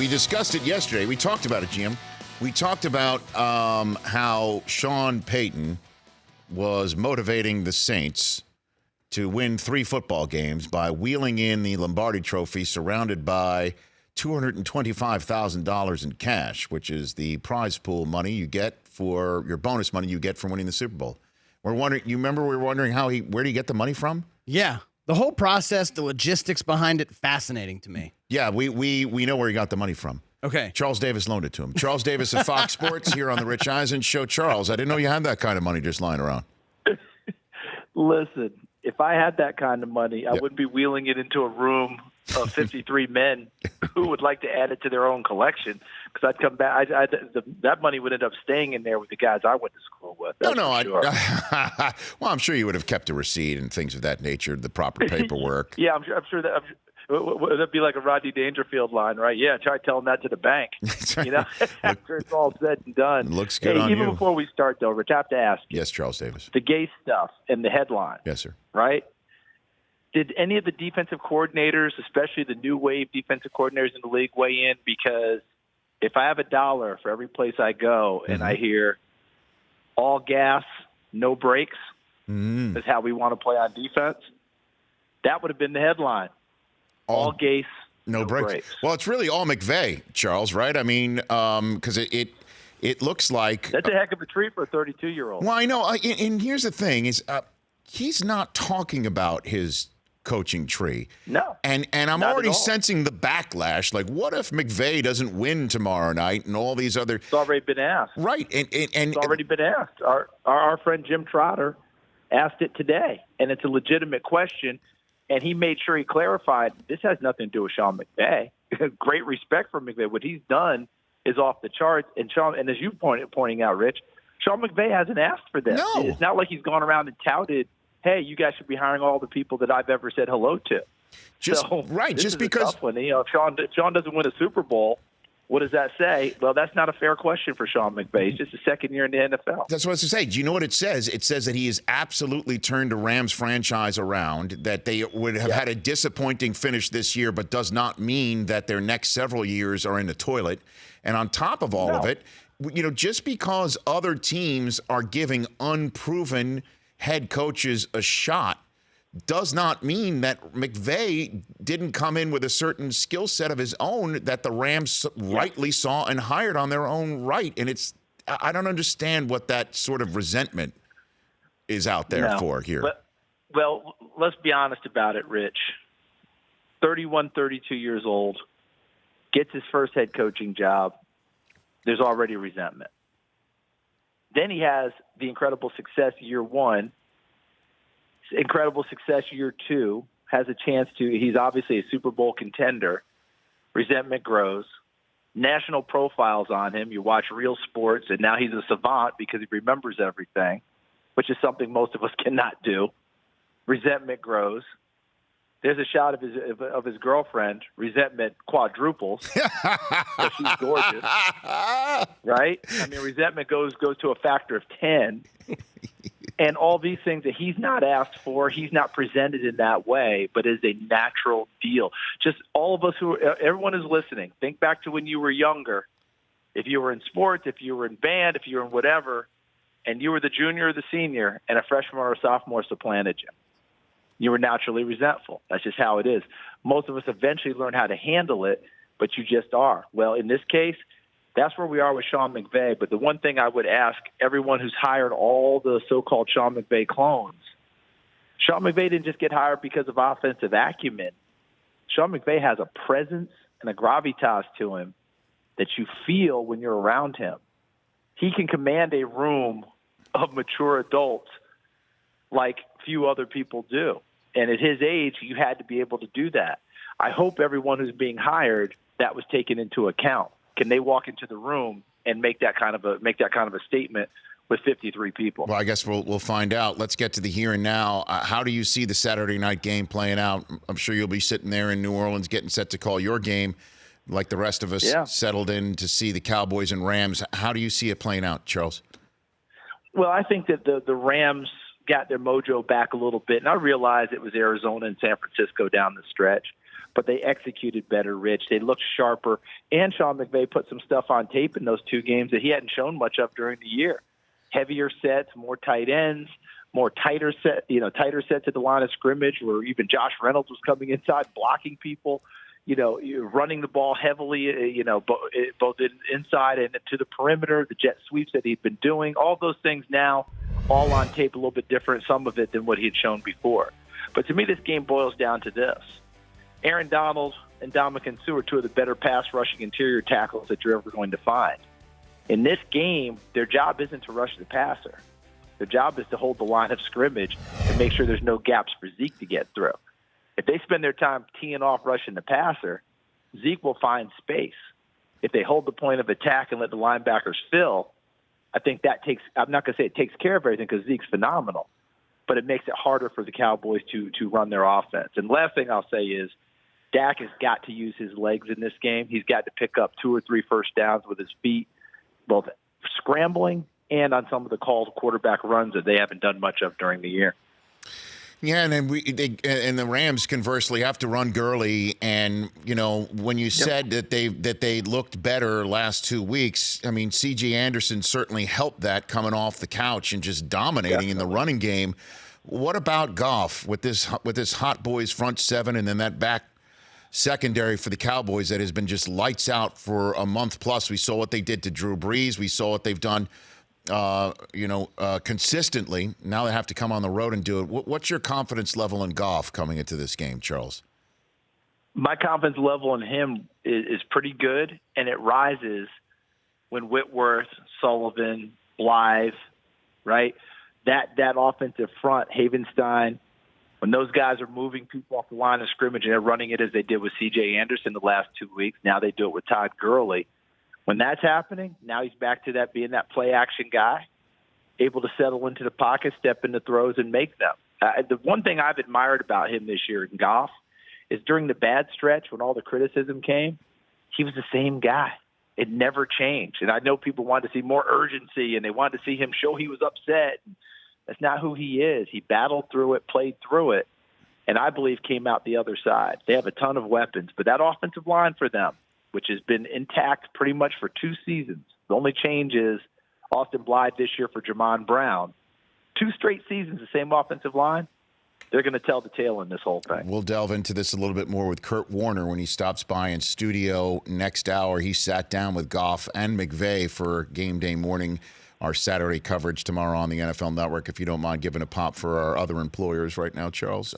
We discussed it yesterday. We talked about it, Jim. We talked about how Sean Payton was motivating the Saints to win 3 football games by wheeling in the Lombardi Trophy surrounded by $225,000 in cash, which is the prize pool money you get for your bonus money you get from winning the Super Bowl. We're wondering, you remember we were wondering where do you get the money from? Yeah. The whole process, the logistics behind it, fascinating to me. Yeah, we know where he got the money from. Okay. Charles Davis loaned it to him. Charles Davis of Fox Sports here on the Rich Eisen Show. Charles, I didn't know you had that kind of money just lying around. Listen, if I had that kind of money, I wouldn't be wheeling it into a room of 53 men who would like to add it to their own collection. Because I'd come back, that money would end up staying in there with the guys I went to school with. Sure. Well, I'm sure you would have kept a receipt and things of that nature, the proper paperwork. Yeah, I'm sure that. That'd be like a Rodney Dangerfield line, right? Yeah, try telling that to the bank. You know, after it's all said and done. Looks good on you. Even before we start, though, Rich, I have to ask you. Yes, Charles Davis. The Gase stuff and the headline. Yes, sir. Right? Did any of the defensive coordinators, especially the new wave defensive coordinators in the league, weigh in? Because if I have $1 for every place I go and I hear all gas, no brakes is how we want to play on defense, that would have been the headline. All Gase, no brakes. Well, it's really all McVay, Charles, right? I mean, because it looks like that's a heck of a treat for a 32-year-old. Well, I know, and here's the thing: is he's not talking about his coaching tree. No, and I'm already sensing the backlash. Like, what if McVay doesn't win tomorrow night, and all these other? It's already been asked, right? And it's already been asked. Our friend Jim Trotter asked it today, and it's a legitimate question. And he made sure he clarified this has nothing to do with Sean McVay. Great respect for McVay. What he's done is off the charts. And as you pointing out, Rich, Sean McVay hasn't asked for this. No. It's not like he's gone around and touted, "Hey, you guys should be hiring all the people that I've ever said hello to." Just because a tough one. If Sean doesn't win a Super Bowl, what does that say? Well, that's not a fair question for Sean McVay. He's just a second year in the NFL. That's what I was to say. Do you know what it says? It says that he has absolutely turned the Rams franchise around, that they would have had a disappointing finish this year, but does not mean that their next several years are in the toilet. And on top of all of it, just because other teams are giving unproven head coaches a shot does not mean that McVay didn't come in with a certain skill set of his own that the Rams rightly saw and hired on their own right. And I don't understand what that sort of resentment is out there for here. Well, let's be honest about it, Rich. 31, 32 years old, gets his first head coaching job. There's already resentment. Then he has the incredible success year one. Incredible success year 2, has a chance he's obviously a Super Bowl contender. Resentment grows. National profiles on him. You watch Real Sports, and now he's a savant because he remembers everything, which is something most of us cannot do. Resentment grows. There's a shot of his girlfriend. Resentment quadruples. So she's gorgeous, right? I mean, resentment goes to a factor of 10. And all these things that he's not asked for, he's not presented in that way, but is a natural deal. Just all of us everyone is listening. Think back to when you were younger. If you were in sports, if you were in band, if you were in whatever, and you were the junior or the senior, and a freshman or a sophomore supplanted you, you were naturally resentful. That's just how it is. Most of us eventually learn how to handle it, but you just are. Well, in this case, that's where we are with Sean McVay. But the one thing I would ask everyone who's hired all the so-called Sean McVay clones, Sean McVay didn't just get hired because of offensive acumen. Sean McVay has a presence and a gravitas to him that you feel when you're around him. He can command a room of mature adults like few other people do. And at his age, you had to be able to do that. I hope everyone who's being hired, that was taken into account. Can they walk into the room and make that kind of a statement with 53 people? Well, I guess we'll find out. Let's get to the here and now. How do you see the Saturday night game playing out? I'm sure you'll be sitting there in New Orleans getting set to call your game like the rest of us settled in to see the Cowboys and Rams. How do you see it playing out, Charles? Well, I think that the Rams got their mojo back a little bit, and I realized it was Arizona and San Francisco down the stretch. but they executed better, Rich. They looked sharper, and Sean McVay put some stuff on tape in those two games that he hadn't shown much of during the year. Heavier sets, more tight ends, more tighter sets at the line of scrimmage, where even Josh Reynolds was coming inside, blocking people. You're running the ball heavily, both inside and to the perimeter, the jet sweeps that he'd been doing, all those things now, all on tape, a little bit different, some of it than what he had shown before. But to me, this game boils down to this. Aaron Donald and Ndamukong Suh are two of the better pass-rushing interior tackles that you're ever going to find. In this game, their job isn't to rush the passer. Their job is to hold the line of scrimmage and make sure there's no gaps for Zeke to get through. If they spend their time teeing off rushing the passer, Zeke will find space. If they hold the point of attack and let the linebackers fill, I think that takes – I'm not going to say it takes care of everything because Zeke's phenomenal, but it makes it harder for the Cowboys to run their offense. And last thing I'll say is Dak has got to use his legs in this game. He's got to pick up 2 or 3 first downs with his feet, both scrambling and on some of the called quarterback runs that they haven't done much of during the year. Yeah, and then the Rams conversely have to run Gurley, and when you said that they looked better last 2 weeks, I mean C.J. Anderson certainly helped that coming off the couch and just dominating in the running game. What about Goff with this hot boys front seven and then that back secondary for the Cowboys that has been just lights out for a month plus? We saw what they did to Drew Brees. We saw what they've done consistently. Now they have to come on the road and do it. What's your confidence level in Goff coming into this game, Charles? My confidence level in him is pretty good, and it rises when Whitworth, Sullivan, Blythe, right? That offensive front, Havenstein, when those guys are moving people off the line of scrimmage and they're running it as they did with C.J. Anderson the last 2 weeks, now they do it with Todd Gurley. When that's happening, now he's back to that being that play-action guy, able to settle into the pocket, step into throws, and make them. The one thing I've admired about him this year in Goff is during the bad stretch when all the criticism came, he was the same guy. It never changed. And I know people wanted to see more urgency, and they wanted to see him show he was upset. That's not who he is. He battled through it, played through it, and I believe came out the other side. They have a ton of weapons, but that offensive line for them, which has been intact pretty much for 2 seasons. The only change is Austin Blythe this year for Jamon Brown. 2 straight seasons, the same offensive line. They're going to tell the tale in this whole thing. We'll delve into this a little bit more with Kurt Warner when he stops by in studio next hour. He sat down with Goff and McVay for game day morning, our Saturday coverage tomorrow on the NFL Network, if you don't mind giving a pop for our other employers right now, Charles.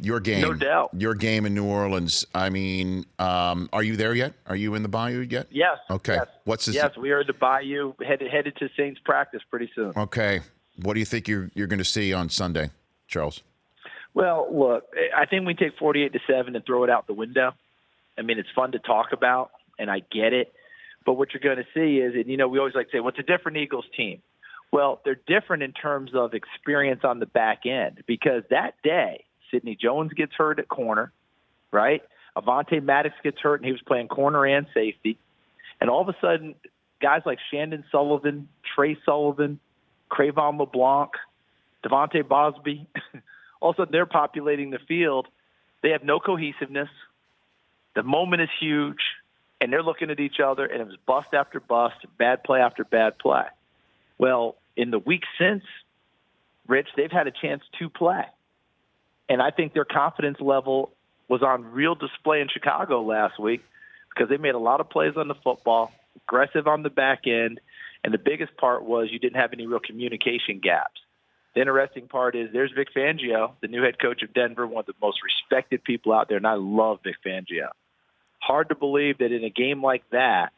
Your game. No doubt. Your game in New Orleans. I mean, are you there yet? Are you in the Bayou yet? Yes. Okay. Yes. What's this? Yes, we are at the Bayou, headed to Saints practice pretty soon. Okay. What do you think you're going to see on Sunday, Charles? Well, look, I think we take 48-7 and throw it out the window. I mean, it's fun to talk about, and I get it. But what you're going to see is, and we always like to say, what's a different Eagles team? Well, they're different in terms of experience on the back end because that day, Sidney Jones gets hurt at corner, right? Avonte Maddox gets hurt, and he was playing corner and safety. And all of a sudden, guys like Shandon Sullivan, Trey Sullivan, Crayvon LeBlanc, Devontae Bosby, all of a sudden they're populating the field. They have no cohesiveness. The moment is huge. And they're looking at each other, and it was bust after bust, bad play after bad play. Well, in the week since, Rich, they've had a chance to play. And I think their confidence level was on real display in Chicago last week because they made a lot of plays on the football, aggressive on the back end, and the biggest part was you didn't have any real communication gaps. The interesting part is there's Vic Fangio, the new head coach of Denver, one of the most respected people out there, and I love Vic Fangio. Hard to believe that in a game like that,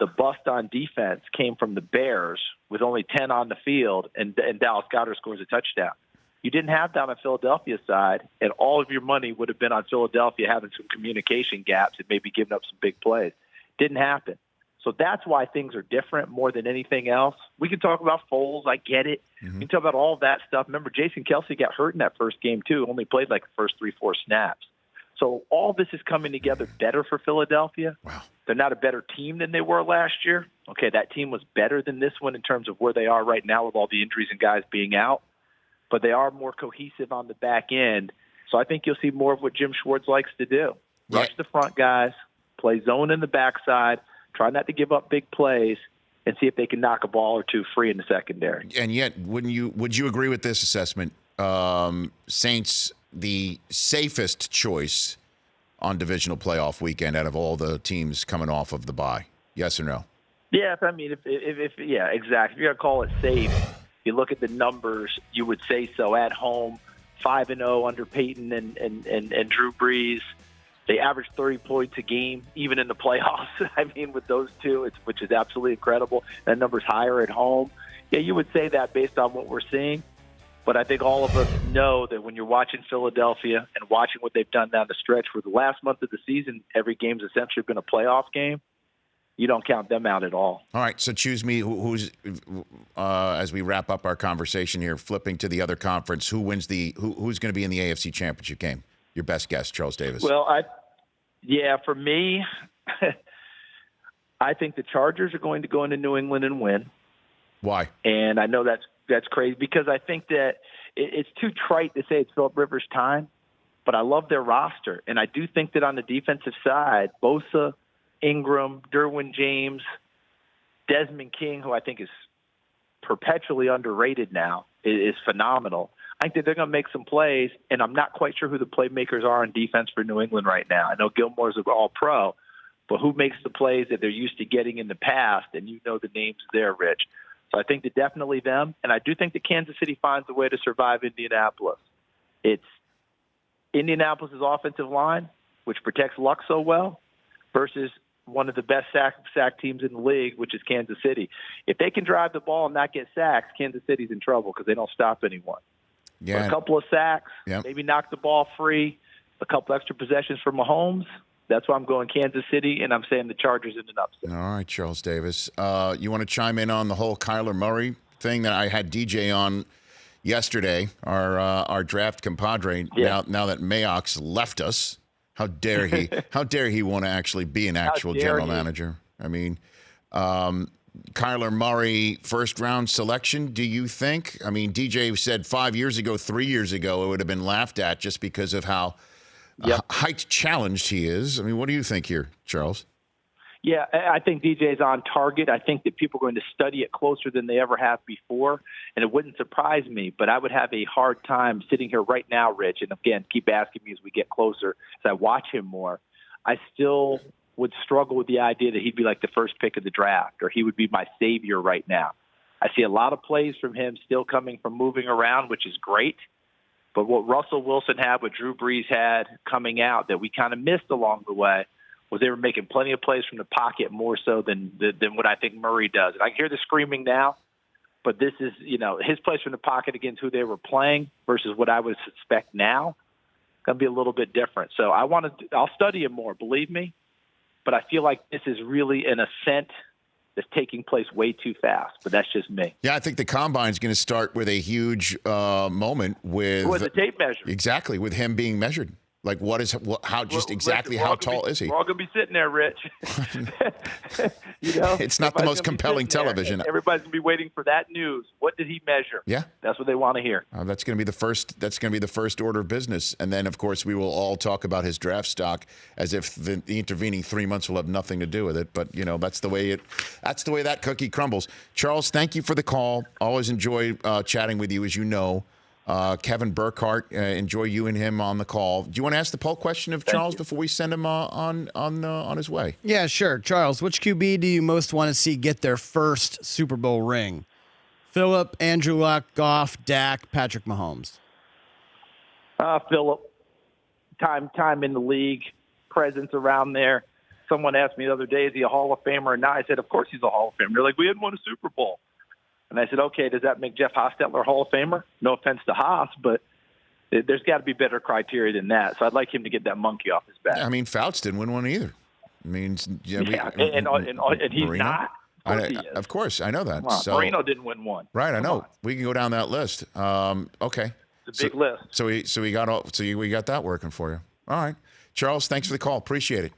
the bust on defense came from the Bears with only 10 on the field, and Dallas Goedert scores a touchdown. You didn't have that on Philadelphia's side, and all of your money would have been on Philadelphia having some communication gaps and maybe giving up some big plays. Didn't happen. So that's why things are different more than anything else. We can talk about Foles. I get it. We can talk about all that stuff. Remember, Jason Kelce got hurt in that first game, too. Only played like the first 3-4 snaps. So all this is coming together better for Philadelphia. Wow. They're not a better team than they were last year. Okay, that team was better than this one in terms of where they are right now with all the injuries and guys being out. But they are more cohesive on the back end. So I think you'll see more of what Jim Schwartz likes to do. Yeah. Rush the front guys, play zone in the backside, try not to give up big plays, and see if they can knock a ball or two free in the secondary. And yet, would you agree with this assessment? Saints the safest choice on divisional playoff weekend out of all the teams coming off of the bye. Yes or no? Yeah, I mean, if yeah, exactly. If you're gonna call it safe, you look at the numbers, you would say so. At home, 5-0 under Peyton and Drew Brees. They average 30 points a game, even in the playoffs. I mean, with those two, which is absolutely incredible. That number's higher at home. Yeah, you would say that based on what we're seeing. But I think all of us know that when you're watching Philadelphia and watching what they've done down the stretch for the last month of the season, every game's essentially been a playoff game. You don't count them out at all. All right, so choose me. Who's as we wrap up our conversation here, flipping to the other conference, who's going to be in the AFC Championship game? Your best guess, Charles Davis. Well, for me, I think the Chargers are going to go into New England and win. Why? And I know that's crazy because I think that it's too trite to say it's Phillip Rivers' time, but I love their roster. And I do think that on the defensive side, Bosa, Ingram, Derwin James, Desmond King, who I think is perpetually underrated now, is phenomenal. I think that they're going to make some plays, and I'm not quite sure who the playmakers are on defense for New England right now. I know Gilmore's an all-pro, but who makes the plays that they're used to getting in the past, and you know the names there, Rich. So I think that definitely them, and I do think that Kansas City finds a way to survive Indianapolis. It's Indianapolis' offensive line, which protects Luck so well, versus one of the best sack teams in the league, which is Kansas City. If they can drive the ball and not get sacks, Kansas City's in trouble because they don't stop anyone. Yeah. But a couple of sacks, Yep. maybe knock the ball free, a couple extra possessions for Mahomes. That's why I'm going Kansas City, and I'm saying the Chargers in an upset. All right, Charles Davis. You want to chime in on the whole Kyler Murray thing that I had DJ on yesterday, our draft compadre. Yeah. Now that Mayock's left us, how dare he? How dare he want to actually be an actual general manager? I mean, Kyler Murray, first-round selection, do you think? I mean, DJ said 5 years ago, 3 years ago, it would have been laughed at just because of how height challenged he is. I mean, what do you think here, Charles? Yeah, I think DJ's on target. I think that people are going to study it closer than they ever have before, and it wouldn't surprise me, but I would have a hard time sitting here right now, Rich, and again, keep asking me as we get closer, as I watch him more. I still would struggle with the idea that he'd be like the first pick of the draft, or he would be my savior right now. I see a lot of plays from him still coming from moving around, which is great. But what Russell Wilson had, what Drew Brees had coming out that we kind of missed along the way was they were making plenty of plays from the pocket more so than what I think Murray does. And I hear the screaming now, but this is, his plays from the pocket against who they were playing versus what I would suspect now going to be a little bit different. So I'll study him more, believe me. But I feel like this is really an ascent that's taking place way too fast. But that's just me. Yeah, I think the Combine's going to start with a huge moment with the tape measure. Exactly, with him being measured. Like, how tall is he? We're all going to be sitting there, Rich. It's not the most compelling television. Everybody's going to be waiting for that news. What did he measure? Yeah, that's what they want to hear. That's going to be the first. That's going to be the first order of business, and then of course we will all talk about his draft stock as if the intervening 3 months will have nothing to do with it. But that's the way that cookie crumbles. Charles, thank you for the call. Always enjoy chatting with you, as you know. Kevin Burkhardt, enjoy you and him on the call. Do you want to ask the poll question of Charles before we send him on his way? Yeah, sure. Charles, which QB do you most want to see get their first Super Bowl ring? Phillip, Andrew Luck, Goff, Dak, Patrick Mahomes. Phillip, time in the league, presence around there. Someone asked me the other day, is he a Hall of Famer or not? I said, of course he's a Hall of Famer. They're like, we hadn't won a Super Bowl. And I said, okay, does that make Jeff Hostetler a Hall of Famer? No offense to Haas, but there's got to be better criteria than that. So I'd like him to get that monkey off his back. I mean, Fouts didn't win one either. I mean, and he's Marino? not. Of course, I know that. So, Marino didn't win one. Right, I know. We can go down that list. Okay. It's a big list. So we got that working for you. All right, Charles. Thanks for the call. Appreciate it.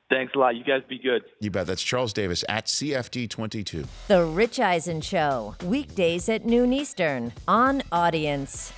Thanks a lot. You guys be good. You bet. That's Charles Davis at CFD22. The Rich Eisen Show, weekdays at noon Eastern on Audience.